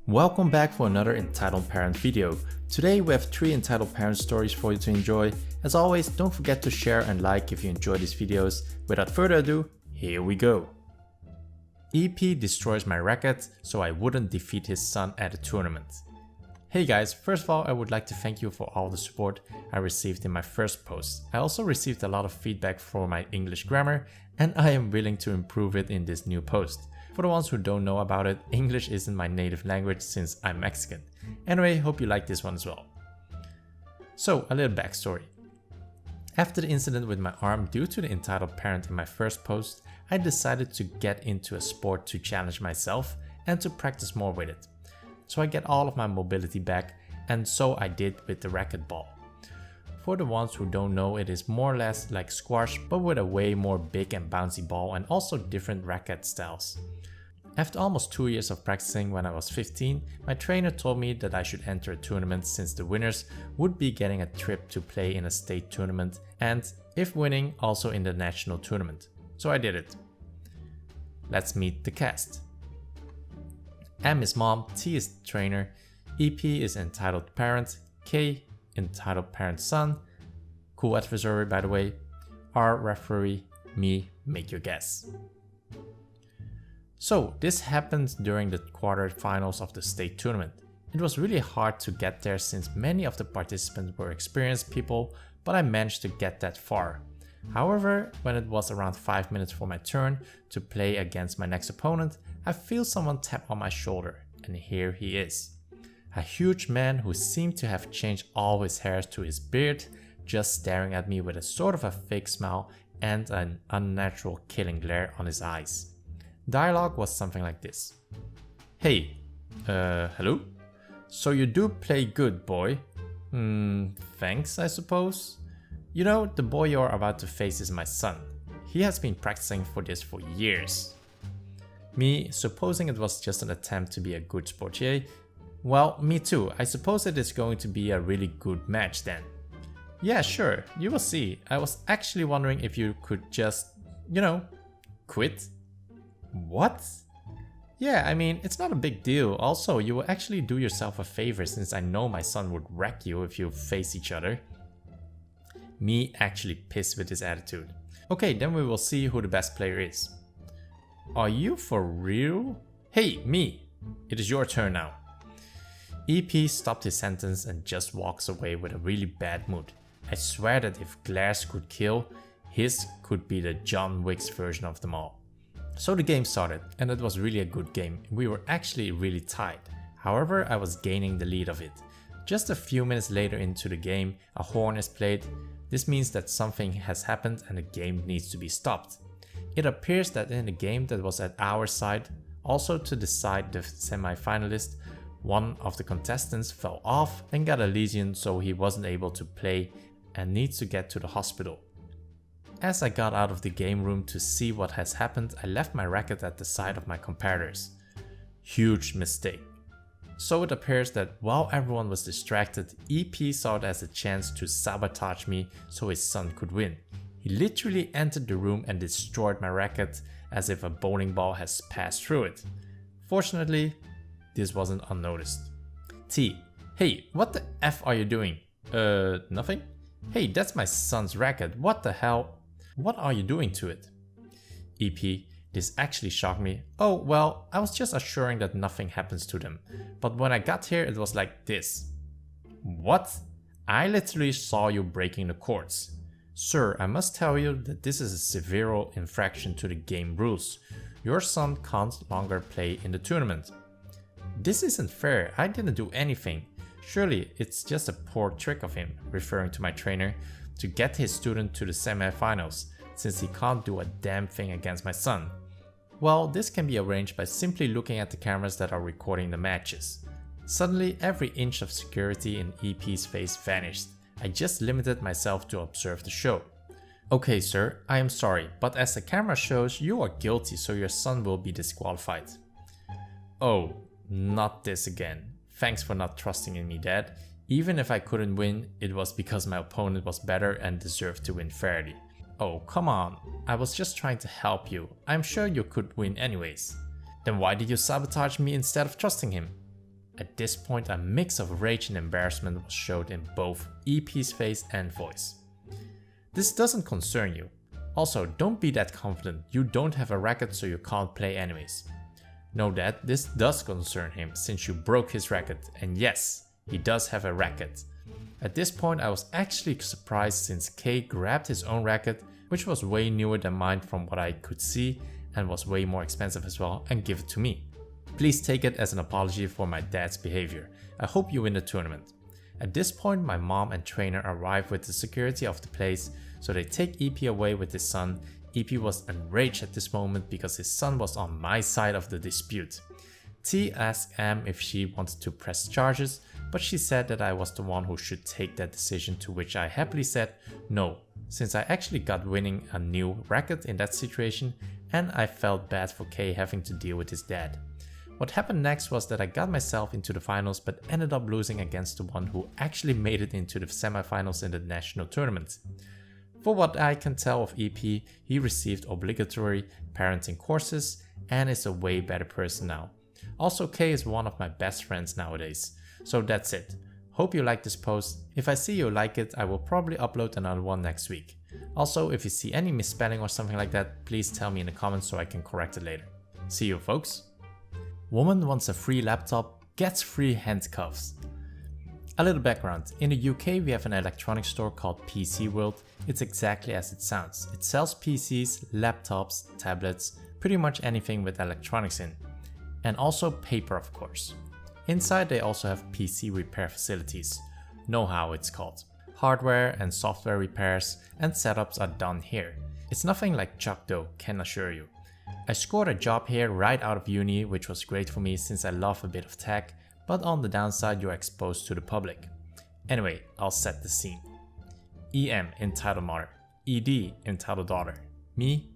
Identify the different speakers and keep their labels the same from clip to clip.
Speaker 1: Welcome back for another Entitled Parent video. Today we have 3 Entitled Parent stories for you to enjoy. As always, don't forget to share and like if you enjoy these videos. Without further ado, here we go. EP destroys my racket so I wouldn't defeat his son at a tournament. Hey guys, first of all I would like to thank you for all the support I received in my first post. I also received a lot of feedback for my English grammar and I am willing to improve it in this new post. For the ones who don't know about it, English isn't my native language since I'm Mexican. Anyway, hope you like this one as well. So, a little backstory. After the incident with my arm due to the entitled parent in my first post, I decided to get into a sport to challenge myself and to practice more with it. So I get all of my mobility back, and so I did with the racquetball. For the ones who don't know, it is more or less like squash but with a way more big and bouncy ball and also different racket styles. After almost 2 years of practicing when I was 15, my trainer told me that I should enter a tournament since the winners would be getting a trip to play in a state tournament and, if winning, also in the national tournament. So I did it. Let's meet the cast. M is mom, T is trainer, EP is entitled parent, K entitled parent son, cool adversary by the way, R referee, me make your guess. So this happened during the quarterfinals of the state tournament. It was really hard to get there since many of the participants were experienced people, but I managed to get that far. However, when it was around 5 minutes for my turn to play against my next opponent, I feel someone tap on my shoulder, and here he is. A huge man who seemed to have changed all his hairs to his beard, just staring at me with a sort of a fake smile and an unnatural killing glare on his eyes. Dialogue was something like this. Hey, hello? So you do play good, boy? Thanks, I suppose. You know, the boy you're about to face is my son. He has been practicing for this for years. Me, supposing it was just an attempt to be a good sportier? Well, me too. I suppose it is going to be a really good match then. Yeah, sure, you will see. I was actually wondering if you could just, quit. What? Yeah, I mean, it's not a big deal. Also, you will actually do yourself a favor since I know my son would wreck you if you face each other. Me actually pissed with his attitude. Okay, then we will see who the best player is. Are you for real? Hey, me! It is your turn now. EP stopped his sentence and just walks away with a really bad mood. I swear that if glares could kill, his could be the John Wick's version of them all. So the game started, and it was really a good game. We were actually really tied. However, I was gaining the lead of it. Just a few minutes later into the game, a horn is played. This means that something has happened and the game needs to be stopped. It appears that in the game that was at our side, also to decide the semi-finalist, one of the contestants fell off and got a lesion, so he wasn't able to play and needs to get to the hospital. As I got out of the game room to see what has happened, I left my racket at the side of my competitors. Huge mistake. So it appears that while everyone was distracted, EP saw it as a chance to sabotage me so his son could win. He literally entered the room and destroyed my racket as if a bowling ball has passed through it. Fortunately, this wasn't unnoticed. T. Hey, what the F are you doing? Nothing? Hey, that's my son's racket, what the hell? What are you doing to it? EP. This actually shocked me. Oh, well, I was just assuring that nothing happens to them. But when I got here, it was like this. What? I literally saw you breaking the courts. Sir, I must tell you that this is a severe infraction to the game rules. Your son can't longer play in the tournament. This isn't fair, I didn't do anything. Surely it's just a poor trick of him, referring to my trainer, to get his student to the semi-finals, since he can't do a damn thing against my son. Well, this can be arranged by simply looking at the cameras that are recording the matches. Suddenly, every inch of security in EP's face vanished. I just limited myself to observe the show. Okay sir, I am sorry, but as the camera shows, you are guilty, so your son will be disqualified. Oh, not this again. Thanks for not trusting in me, Dad. Even if I couldn't win, it was because my opponent was better and deserved to win fairly. Oh, come on. I was just trying to help you. I'm sure you could win anyways. Then why did you sabotage me instead of trusting him? At this point, a mix of rage and embarrassment was showed in both EP's face and voice. This doesn't concern you. Also, don't be that confident, you don't have a racket so you can't play anyways. Know that this does concern him since you broke his racket, and yes, he does have a racket. At this point I was actually surprised since K grabbed his own racket, which was way newer than mine from what I could see and was way more expensive as well, and give it to me. Please take it as an apology for my dad's behavior. I hope you win the tournament. At this point my mom and trainer arrive with the security of the place, so they take EP away with his son. EP was enraged at this moment because his son was on my side of the dispute. T asked Am if she wanted to press charges, but she said that I was the one who should take that decision, to which I happily said no, since I actually got winning a new racket in that situation and I felt bad for K having to deal with his dad. What happened next was that I got myself into the finals but ended up losing against the one who actually made it into the semifinals in the national tournament. For what I can tell of EP, he received obligatory parenting courses and is a way better person now. Also, K is one of my best friends nowadays. So that's it. Hope you like this post. If I see you like it, I will probably upload another one next week. Also, if you see any misspelling or something like that, please tell me in the comments so I can correct it later. See you folks. Woman wants a free laptop, gets free handcuffs. A little background. In the UK we have an electronics store called PC World. It's exactly as it sounds. It sells PCs, laptops, tablets, pretty much anything with electronics in. And also paper, of course. Inside they also have PC repair facilities. Know-how it's called. Hardware and software repairs and setups are done here. It's nothing like Chuck though, can assure you. I scored a job here right out of uni, which was great for me since I love a bit of tech, but on the downside you're exposed to the public. Anyway, I'll set the scene. EM, entitled mother. ED, entitled daughter. Me.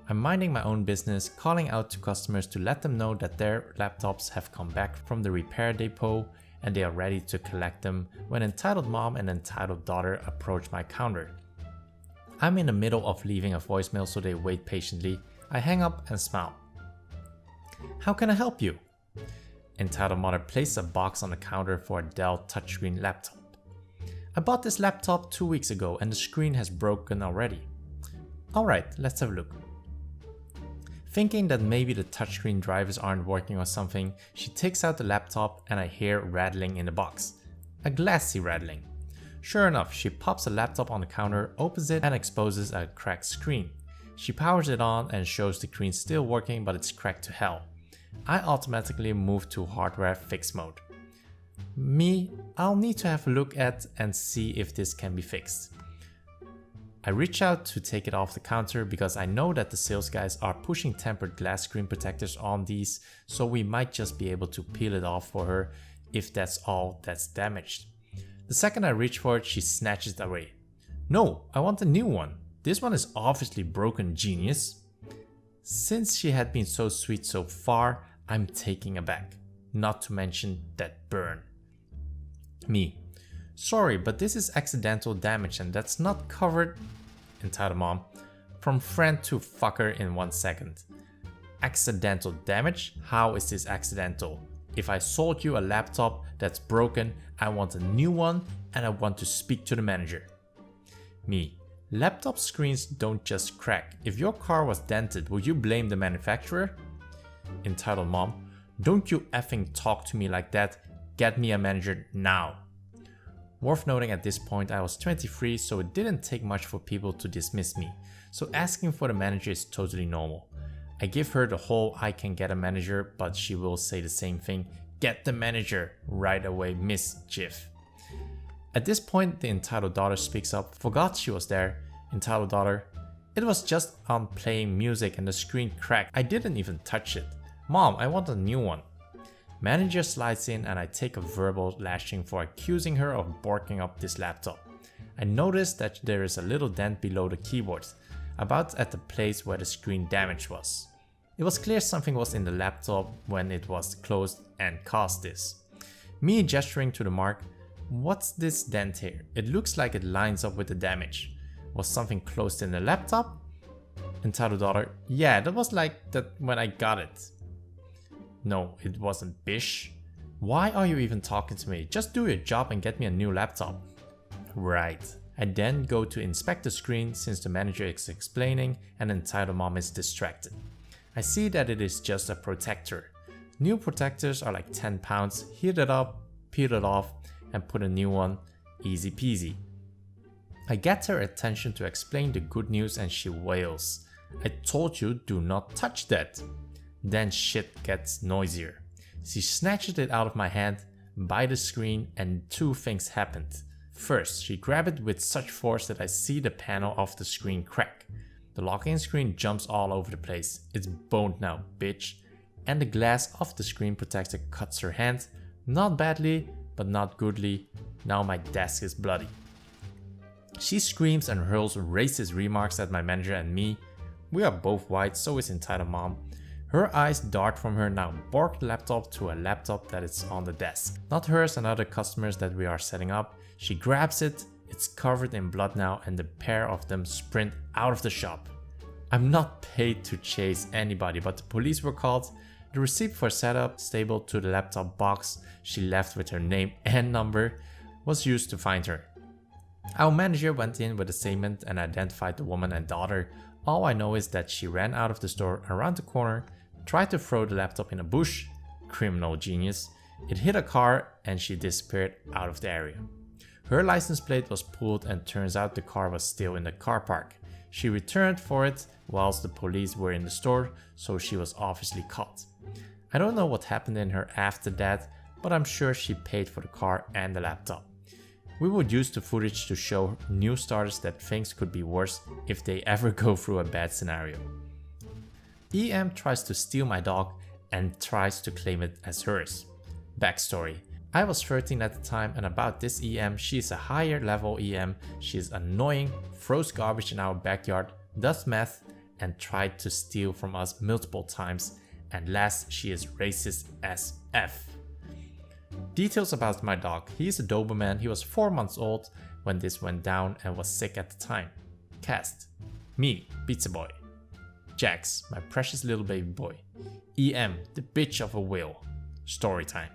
Speaker 1: I'm minding my own business, calling out to customers to let them know that their laptops have come back from the repair depot and they are ready to collect them when entitled mom and entitled daughter approach my counter. I'm in the middle of leaving a voicemail, so they wait patiently. I hang up and smile. How can I help you? Entitled mother placed a box on the counter for a Dell touchscreen laptop. I bought this laptop 2 weeks ago and the screen has broken already. Alright, let's have a look. Thinking that maybe the touchscreen drivers aren't working or something, she takes out the laptop and I hear rattling in the box. A glassy rattling. Sure enough, she pops the laptop on the counter, opens it and exposes a cracked screen. She powers it on and shows the screen still working, but it's cracked to hell. I automatically move to hardware fix mode. I'll need to have a look at and see if this can be fixed. I reach out to take it off the counter because I know that the sales guys are pushing tempered glass screen protectors on these, so we might just be able to peel it off for her if that's all that's damaged. The second I reach for it, she snatches it away. No, I want a new one. This one is obviously broken, genius. Since she had been so sweet so far, I'm taken aback. Not to mention that burn. Sorry, but this is accidental damage and that's not covered. Entitled mom. From friend to fucker in 1 second. Accidental damage? How is this accidental? If I sold you a laptop that's broken, I want a new one and I want to speak to the manager. Laptop screens don't just crack. If your car was dented, would you blame the manufacturer? Entitled mom. Don't you effing talk to me like that. Get me a manager now. Worth noting at this point I was 23, so it didn't take much for people to dismiss me, so asking for the manager is totally normal. I give her the whole I can get a manager, but she will say the same thing, get the manager right away, mischief. At this point the entitled daughter speaks up, forgot she was there. Entitled daughter, it was just on playing music and the screen cracked, I didn't even touch it. Mom, I want a new one. Manager slides in and I take a verbal lashing for accusing her of borking up this laptop. I notice that there is a little dent below the keyboard, about at the place where the screen damage was. It was clear something was in the laptop when it was closed and caused this. Me gesturing to the mark, what's this dent here? It looks like it lines up with the damage. Was something closed in the laptop? Entitled daughter, yeah, that was like that when I got it. No, it wasn't, bish. Why are you even talking to me? Just do your job and get me a new laptop. Right. I then go to inspect the screen since the manager is explaining and entitled mom is distracted. I see that it is just a protector. New protectors are like 10 pounds, heat it up, peel it off, and put a new one, easy peasy. I get her attention to explain the good news and she wails. I told you, do not touch that. Then shit gets noisier. She snatches it out of my hand, by the screen, and two things happened. First, she grabbed it with such force that I see the panel of the screen crack. The login screen jumps all over the place. It's boned now, bitch. And the glass of the screen protector cuts her hand. Not badly, but not goodly. Now my desk is bloody. She screams and hurls racist remarks at my manager and me. We are both white, so is entitled mom. Her eyes dart from her now borked laptop to a laptop that is on the desk. Not hers and other customers that we are setting up. She grabs it, it's covered in blood now, and the pair of them sprint out of the shop. I'm not paid to chase anybody, but the police were called. The receipt for setup, stapled to the laptop box she left with her name and number, was used to find her. Our manager went in with a statement and identified the woman and daughter. All I know is that she ran out of the store around the corner, tried to throw the laptop in a bush, criminal genius. It hit a car and she disappeared out of the area. Her license plate was pulled and turns out the car was still in the car park. She returned for it whilst the police were in the store, so she was obviously caught. I don't know what happened in her after that, but I'm sure she paid for the car and the laptop. We would use the footage to show new starters that things could be worse if they ever go through a bad scenario. EM tries to steal my dog and tries to claim it as hers. Backstory. I was 13 at the time, and about this EM, she is a higher level EM. She is annoying, throws garbage in our backyard, does meth, and tried to steal from us multiple times. And last, she is racist as F. Details about my dog. He is a Doberman. He was 4 months old when this went down and was sick at the time. Cast. Me, Pizza Boy. Jax, my precious little baby boy. EM, the bitch of a whale. Story time.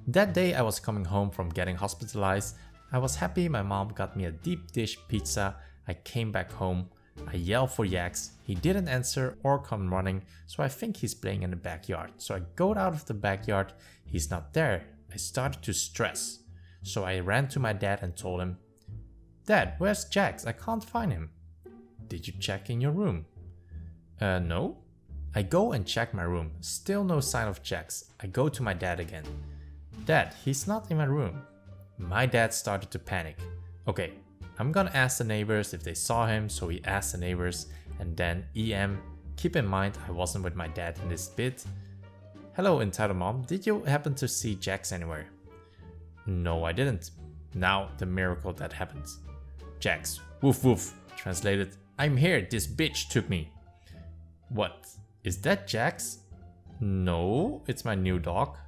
Speaker 1: That day I was coming home from getting hospitalized. I was happy my mom got me a deep dish pizza. I came back home. I yelled for Jax. He didn't answer or come running, so I think he's playing in the backyard. So I go out of the backyard. He's not there. I started to stress. So I ran to my dad and told him, "Dad, where's Jax? I can't find him." "Did you check in your room?" No. I go and check my room. Still no sign of Jax. I go to my dad again. "Dad, he's not in my room." My dad started to panic. Okay, I'm gonna ask the neighbors if they saw him, so he asked the neighbors, and then EM, keep in mind I wasn't with my dad in this bit. "Hello, entitled mom, did you happen to see Jax anywhere?" "No, I didn't." Now the miracle that happens. Jax, woof woof, translated, "I'm here, this bitch took me." "What? Is that Jax?" "No, it's my new dog."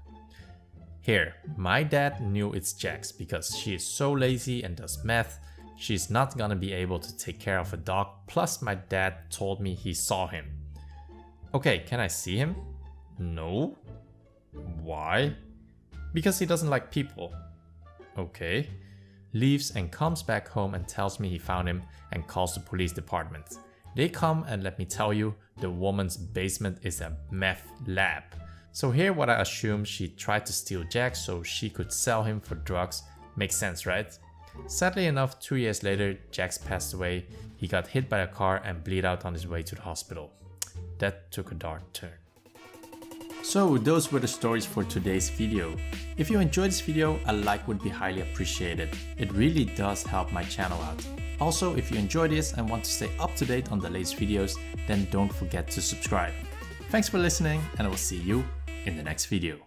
Speaker 1: Here, my dad knew it's Jax because she is so lazy and does meth. She's not gonna be able to take care of a dog, plus my dad told me he saw him. "Okay, can I see him?" "No." "Why?" "Because he doesn't like people." "Okay." Leaves and comes back home and tells me he found him and calls the police department. They come and let me tell you, the woman's basement is a meth lab. So here what I assume she tried to steal Jax so she could sell him for drugs. Makes sense, right? Sadly enough, 2 years later, Jax passed away. He got hit by a car and bleed out on his way to the hospital. That took a dark turn. So those were the stories for today's video. If you enjoyed this video, a like would be highly appreciated. It really does help my channel out. Also, if you enjoyed this and want to stay up to date on the latest videos, then don't forget to subscribe. Thanks for listening, and I will see you in the next video.